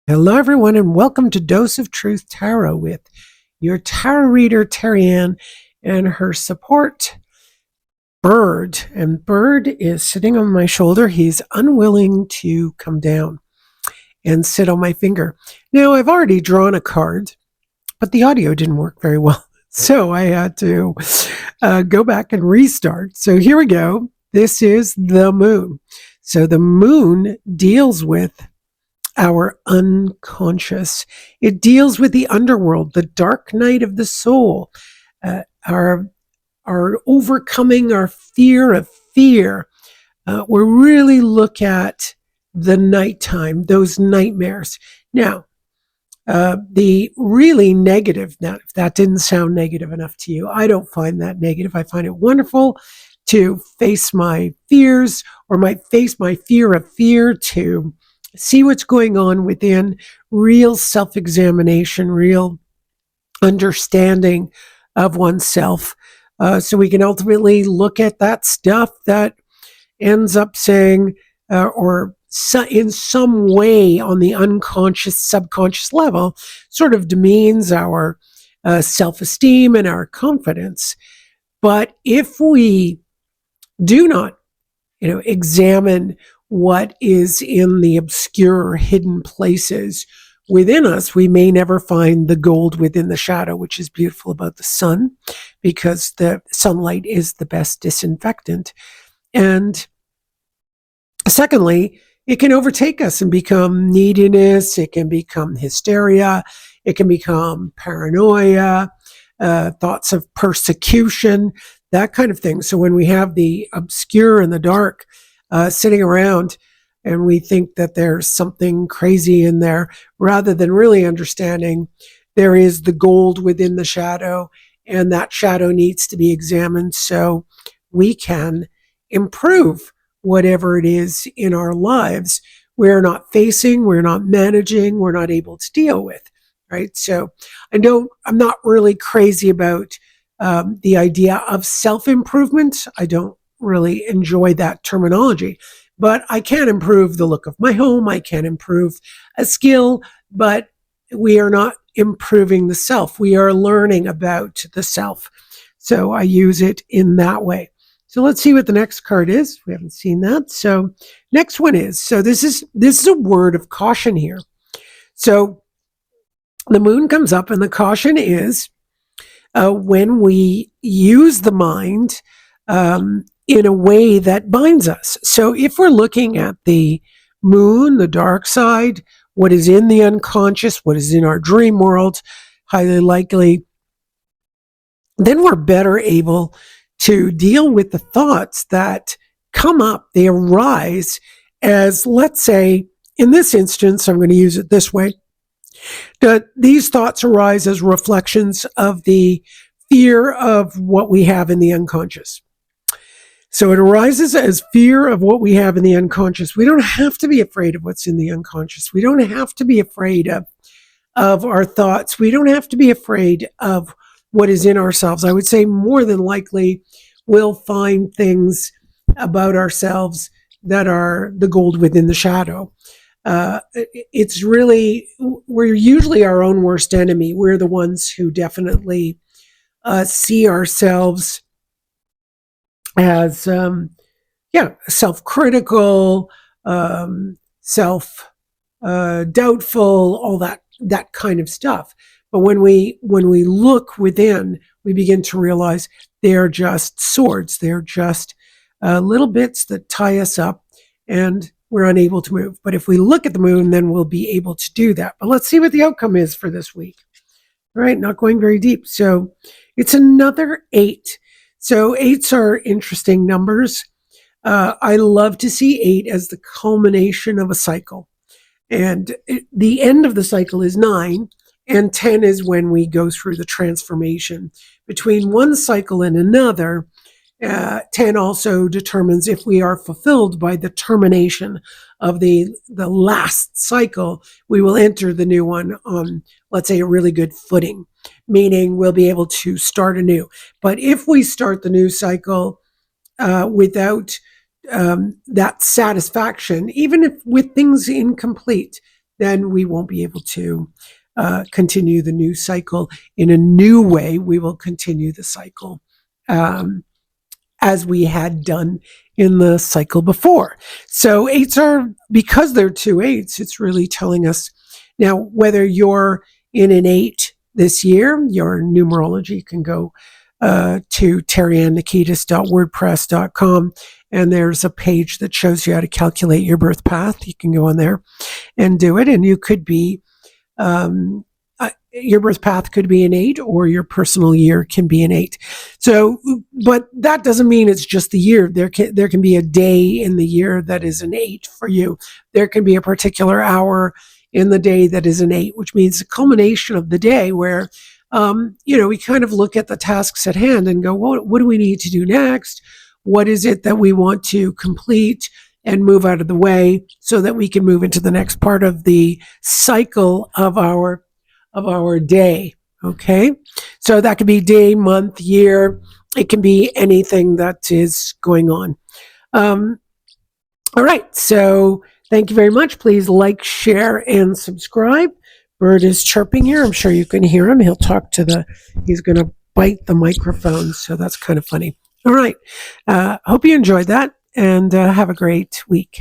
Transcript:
Hello, everyone, and welcome to Dose of Truth Tarot with your tarot reader, Terry Ann, and her support, Bird. And Bird is sitting on my shoulder. He's unwilling to come down and sit on my finger. Now, I've already drawn a card, but the audio didn't work very well. So I had to go back and restart. So here we go. This is the moon. So the moon deals with our unconscious. It deals with the underworld, the dark night of the soul, our overcoming our fear of fear. We really look at the nighttime, those nightmares. Now, the really negative, now, if that didn't sound negative enough to you, I don't find that negative. I find it wonderful to face my fears or face my fear of fear, to see what's going on within, real self-examination, real understanding of oneself, so we can ultimately look at that stuff that ends up saying, in some way on the unconscious, subconscious level, sort of demeans our self-esteem and our confidence. But if we do not, examine what is in the obscure, hidden places within us, we may never find the gold within the shadow, which is beautiful about the sun, because the sunlight is the best disinfectant. And secondly, it can overtake us and become neediness. It can become hysteria. It can become paranoia, thoughts of persecution, that kind of thing. So when we have the obscure and the dark sitting around, and we think that there's something crazy in there, rather than really understanding there is the gold within the shadow, and that shadow needs to be examined so we can improve whatever it is in our lives we're not facing, we're not managing, we're not able to deal with, right? So I'm not really crazy about the idea of self-improvement. I don't really enjoy that terminology, but I can improve the look of my home. I can improve a skill, but we are not improving the self. We are learning about the self. So I use it in that way. So let's see what the next card is. We haven't seen that. So next one is, so this is a word of caution here. So the moon comes up, and the caution is when we use the mind in a way that binds us. So if we're looking at the moon, the dark side, what is in the unconscious, what is in our dream world, highly likely, then we're better able to deal with the thoughts that come up. They arise as, let's say, in this instance, I'm going to use it this way, that these thoughts arise as reflections of the fear of what we have in the unconscious. So it arises as fear of what we have in the unconscious. We don't have to be afraid of what's in the unconscious. We don't have to be afraid of our thoughts. We don't have to be afraid of what is in ourselves. I would say more than likely we'll find things about ourselves that are the gold within the shadow. It's really, we're usually our own worst enemy. We're the ones who definitely see ourselves as self-critical, self-doubtful, all that kind of stuff. But when we look within, we begin to realize they're just swords. They're just little bits that tie us up, and we're unable to move. But if we look at the moon, then we'll be able to do that. But let's see what the outcome is for this week. All right, not going very deep. So it's another 8. So 8s are interesting numbers. I love to see 8 as the culmination of a cycle. And the end of the cycle is 9. And 10 is when we go through the transformation. Between one cycle and another, 10 also determines if we are fulfilled by the termination of the last cycle. We will enter the new one on, let's say, a really good footing, meaning we'll be able to start anew. But if we start the new cycle without that satisfaction, even if with things incomplete, then we won't be able to continue the new cycle in a new way. We will continue the cycle as we had done in the cycle before. So eights are, because they're two eights, it's really telling us now whether you're in an eight this year, your numerology can go to terryannnikitas.wordpress.com, and there's a page that shows you how to calculate your birth path. You can go on there and do it, and you could be your birth path could be an 8, or your personal year can be an 8. So, but that doesn't mean it's just the year. There can be a day in the year that is an 8 for you. There can be a particular hour in the day that is an 8, which means the culmination of the day where, we kind of look at the tasks at hand and go, what do we need to do next? What is it that we want to complete and move out of the way so that we can move into the next part of the cycle of our day. Okay, so that could be day, month, year. It can be anything that is going on. All right, so thank you very much. Please like, share, and subscribe. Bird is chirping here. I'm sure you can hear him. He's going to bite the microphone, so that's kind of funny. All right, hope you enjoyed that, and have a great week.